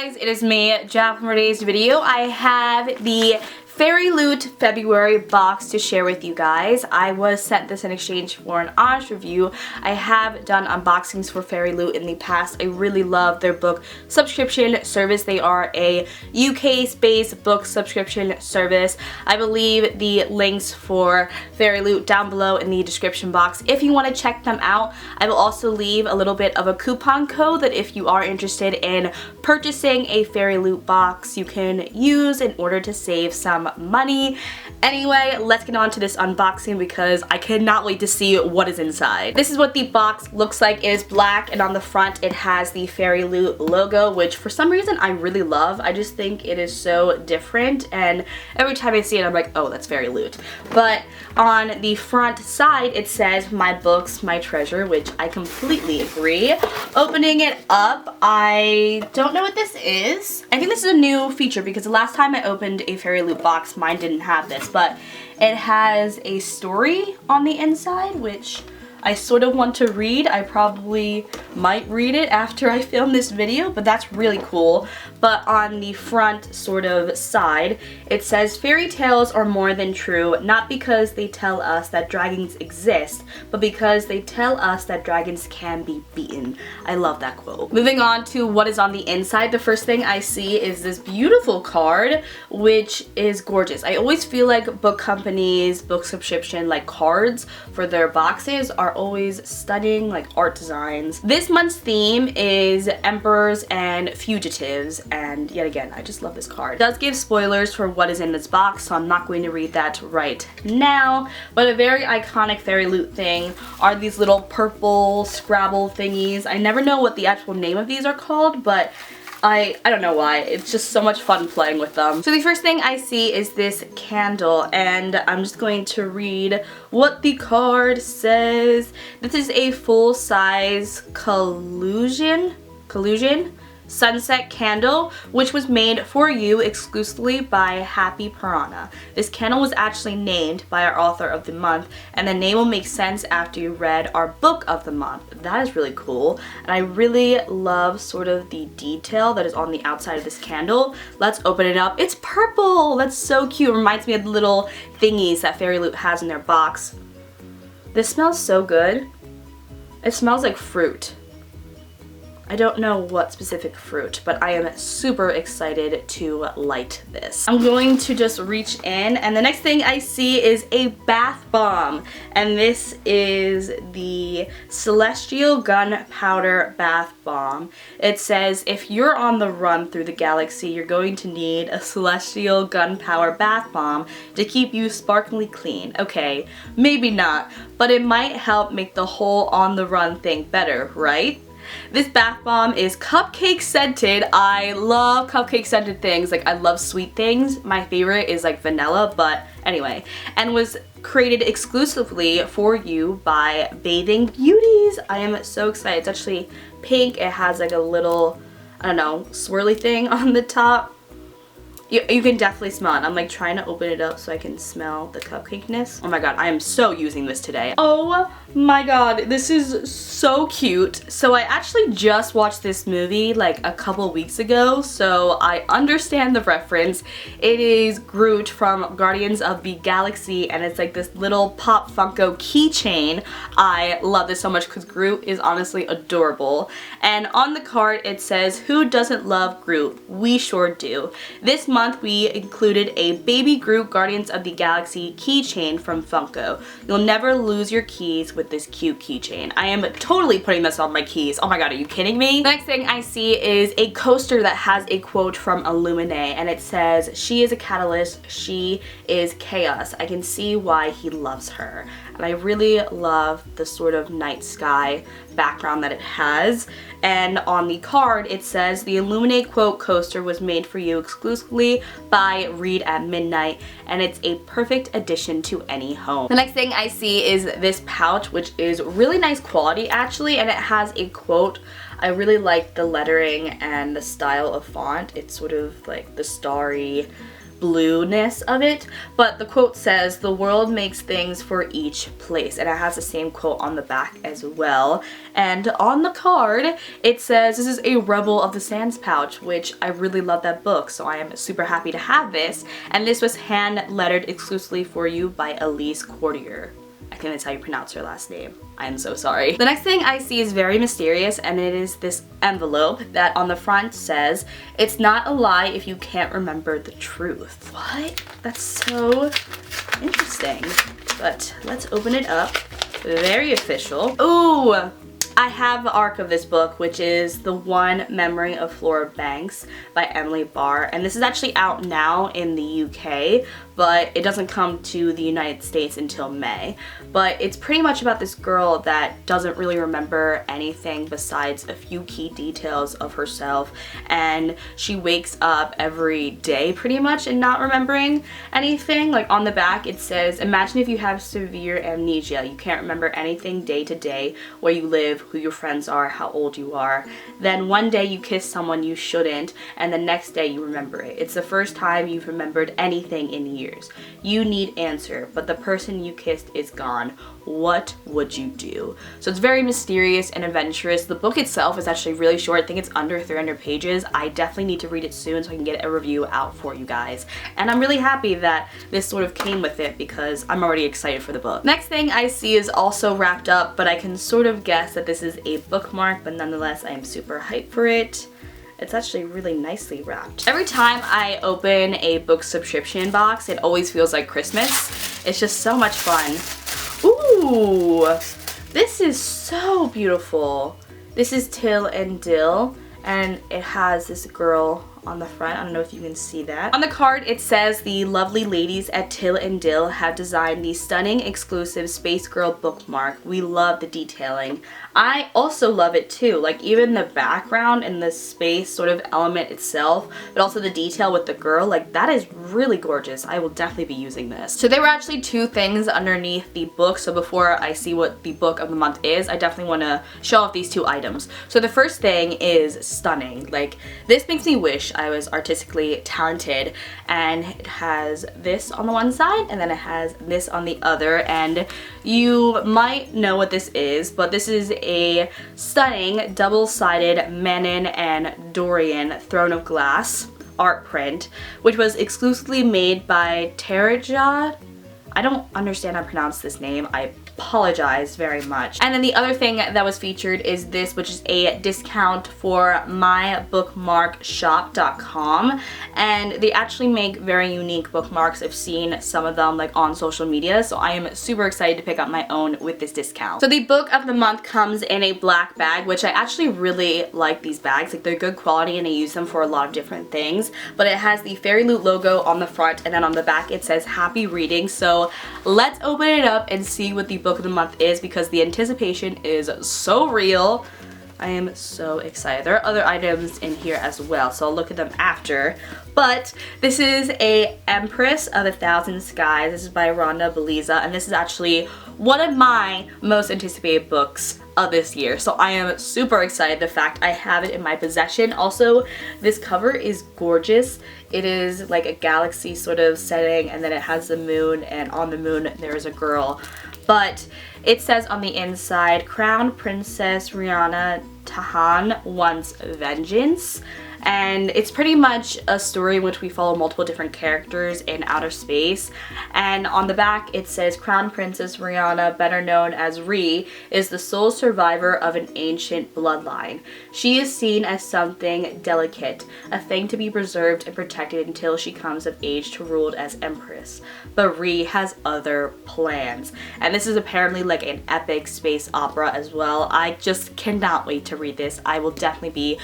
guys, it is me, Jack, for today's video. I have the Fairy Loot February box to share with you guys. I was sent this in exchange for an honest review. I have done unboxings for Fairy Loot in the past. I really love their book subscription service. They are a UK-based book subscription service. I believe the links for Fairy Loot down below in the description box if you want to check them out. I will also leave a little bit of a coupon code that if you are interested in purchasing a Fairy Loot box, you can use in order to save some money. Anyway, let's get on to this unboxing because I cannot wait to see what is inside. This is what the box looks like. It is black, and on the front it has the Fairy Loot logo, which for some reason I really love. I just think it is so different, and every time I see it I'm like, oh, that's Fairy Loot. But on the front side it says "My books, my treasure," which I completely agree. Opening it up, I don't know what this is. I think this is a new feature because the last time I opened a Fairy Loot box, mine didn't have this, but it has a story on the inside, which I sort of want to read. I probably might read it after I film this video, but that's really cool. But on the front sort of side, it says, "Fairy tales are more than true, not because they tell us that dragons exist, but because they tell us that dragons can be beaten." I love that quote. Moving on to what is on the inside, the first thing I see is this beautiful card, which is gorgeous. I always feel like book companies, book subscription, like cards for their boxes are always stunning, like art designs. This month's theme is emperors and fugitives, and yet again, I just love this card. It does give spoilers for what is in this box, so I'm not going to read that right now, but a very iconic Fairy Loot thing are these little purple Scrabble thingies. I never know what the actual name of these are called, but I don't know why. It's just so much fun playing with them. So the first thing I see is this candle, and I'm just going to read what the card says. This is a full-size collusion sunset candle, which was made for you exclusively by Happy Piranha. This candle was actually named by our author of the month, and the name will make sense after you read our book of the month. That is really cool, and I really love sort of the detail that is on the outside of this candle. Let's open it up. It's purple! That's so cute. It reminds me of the little thingies that Fairy Loot has in their box. This smells so good. It smells like fruit. I don't know what specific fruit, but I am super excited to light this. I'm going to just reach in, and the next thing I see is a bath bomb, and this is the Celestial Gunpowder Bath Bomb. It says, "If you're on the run through the galaxy, you're going to need a Celestial Gunpowder Bath Bomb to keep you sparkly clean." Okay, maybe not, but it might help make the whole on the run thing better, right? This bath bomb is cupcake scented. I love cupcake scented things. Like, I love sweet things. My favorite is like vanilla, but anyway. And was created exclusively for you by Bathing Beauties. I am so excited. It's actually pink. It has like a little, I don't know, swirly thing on the top. You can definitely smell it. I'm like trying to open it up so I can smell the cupcakeness. Oh my god, I am so using this today. Oh my god, this is so cute. So I actually just watched this movie like a couple weeks ago, so I understand the reference. It is Groot from Guardians of the Galaxy, and it's like this little Pop Funko keychain. I love this so much because Groot is honestly adorable. And on the card it says, "Who doesn't love Groot? We sure do." This month we included a Baby Groot Guardians of the Galaxy keychain from Funko. You'll never lose your keys with this cute keychain. I am totally putting this on my keys. Oh my god, are you kidding me? The next thing I see is a coaster that has a quote from Illuminate, and it says, "She is a catalyst, she is chaos. I can see why he loves her." And I really love the sort of night sky background that it has. And on the card it says, "The Illuminate quote coaster was made for you exclusively by Read at Midnight, and it's a perfect addition to any home." The next thing I see is this pouch, which is really nice quality actually, and it has a quote. I really like the lettering and the style of font. It's sort of like the starry blueness of it, but the quote says, "The world makes things for each place," and it has the same quote on the back as well. And on the card it says this is a Rebel of the Sands pouch, which I really love that book, so I am super happy to have this. And this was hand lettered exclusively for you by Elise Courtier. I think that's how you pronounce her last name. I am so sorry. The next thing I see is very mysterious, and it is this envelope that on the front says, "It's not a lie if you can't remember the truth." What? That's so interesting. But let's open it up. Very official. Ooh! I have the arc of this book, which is The One Memory of Flora Banks by Emily Barr, and this is actually out now in the UK, but it doesn't come to the United States until May. But it's pretty much about this girl that doesn't really remember anything besides a few key details of herself, and she wakes up every day pretty much and not remembering anything. Like on the back it says, "Imagine if you have severe amnesia. You can't remember anything day to day, where you live, who your friends are, how old you are. Then one day you kiss someone you shouldn't, and the next day you remember it. It's the first time you've remembered anything in years. You need answer, but the person you kissed is gone. What would you do?" So it's very mysterious and adventurous. The book itself is actually really short. I think it's under 300 pages. I definitely need to read it soon so I can get a review out for you guys. And I'm really happy that this sort of came with it because I'm already excited for the book. Next thing I see is also wrapped up, but I can sort of guess that this is a bookmark, but nonetheless I am super hyped for it. It's actually really nicely wrapped. Every time I open a book subscription box, it always feels like Christmas. It's just so much fun. Ooh, this is so beautiful. This is Till and Dill, and it has this girl on the front. I don't know if you can see that. On the card it says, "The lovely ladies at Till and Dill have designed the stunning exclusive Space Girl bookmark. We love the detailing." I also love it too, like even the background and the space sort of element itself, but also the detail with the girl, like that is really gorgeous. I will definitely be using this. So there were actually two things underneath the book, so before I see what the book of the month is, I definitely want to show off these two items. So the first thing is stunning. Like this makes me wish I was artistically talented, and it has this on the one side and then it has this on the other, and you might know what this is, but this is a stunning double-sided Manon and Dorian Throne of Glass art print, which was exclusively made by Terajad. I don't understand how to pronounce this name. I apologize very much. And then the other thing that was featured is this, which is a discount for mybookmarkshop.com, and they actually make very unique bookmarks. I've seen some of them like on social media, so I am super excited to pick up my own with this discount. So the book of the month comes in a black bag, which I actually really like these bags. Like they're good quality and I use them for a lot of different things, but it has the FairyLoot logo on the front, and then on the back it says happy reading. So let's open it up and see what the book of the month is, because the anticipation is so real. I am so excited. There are other items in here as well, so I'll look at them after. But this is a Empress of a Thousand Skies. This is by Rhonda Beliza, and this is actually one of my most anticipated books of this year. So I am super excited the fact I have it in my possession. Also, this cover is gorgeous. It is like a galaxy sort of setting, and then it has the moon, and on the moon there's a girl. But it says on the inside, Crown Princess Rihanna Tahan wants vengeance. And it's pretty much a story in which we follow multiple different characters in outer space. And on the back it says, Crown Princess Rihanna, better known as Ri, is the sole survivor of an ancient bloodline. She is seen as something delicate, a thing to be preserved and protected until she comes of age to rule as Empress. But Ri has other plans. And this is apparently like an epic space opera as well. I just cannot wait to read this. I will definitely be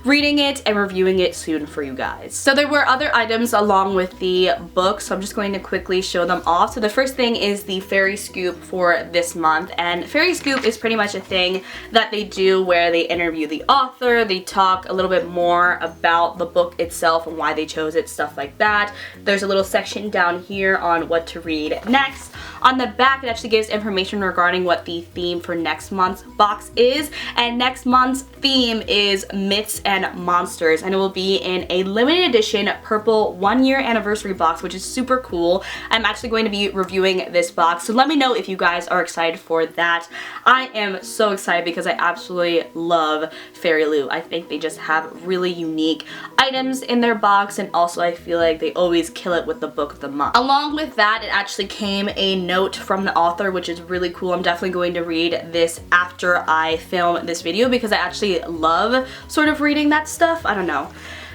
reading it and reviewing it soon for you guys. So there were other items along with the book, so I'm just going to quickly show them off. So the first thing is the Fairy Scoop for this month, and Fairy Scoop is pretty much a thing that they do where they interview the author, they talk a little bit more about the book itself and why they chose it, stuff like that. There's a little section down here on what to read next. On the back, it actually gives information regarding what the theme for next month's box is, and next month's theme is Myths and Monsters, and it will be in a limited edition purple 1-year anniversary box, which is super cool. I'm actually going to be reviewing this box, so let me know if you guys are excited for that. I am so excited because I absolutely love Fairy Loot. I think they just have really unique items in their box, and also I feel like they always kill it with the book of the month. Along with that, it actually came a note from the author, which is really cool. I'm definitely going to read this after I film this video because I actually love sort of reading that stuff. I don't know.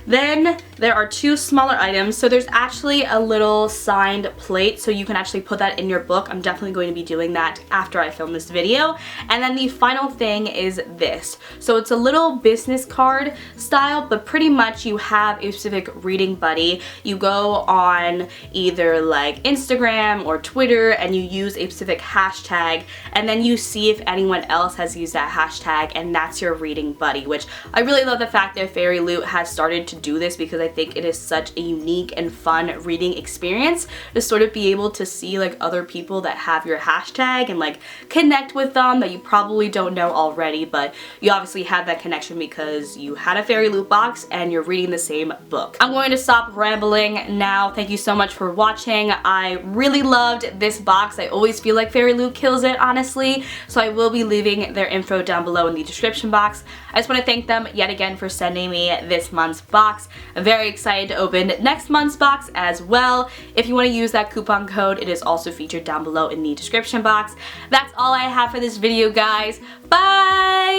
Then there are 2 smaller items. So there's actually a little signed plate, so you can actually put that in your book. I'm definitely going to be doing that after I film this video. And then the final thing is this. So it's a little business card style, but pretty much you have a specific reading buddy. You go on either like Instagram or Twitter and you use a specific hashtag, and then you see if anyone else has used that hashtag, and that's your reading buddy, which I really love the fact that Fairy Loot has started to do this because I think it is such a unique and fun reading experience to sort of be able to see like other people that have your hashtag and like connect with them that you probably don't know already, but you obviously have that connection because you had a Fairy Loot box and you're reading the same book. I'm going to stop rambling now. Thank you so much for watching. I really loved this box. I always feel like Fairy Loot kills it, honestly, so I will be leaving their info down below in the description box. I just want to thank them yet again for sending me this month's box. I'm very excited to open next month's box as well. If you want to use that coupon code, it is also featured down below in the description box. That's all I have for this video, guys. Bye!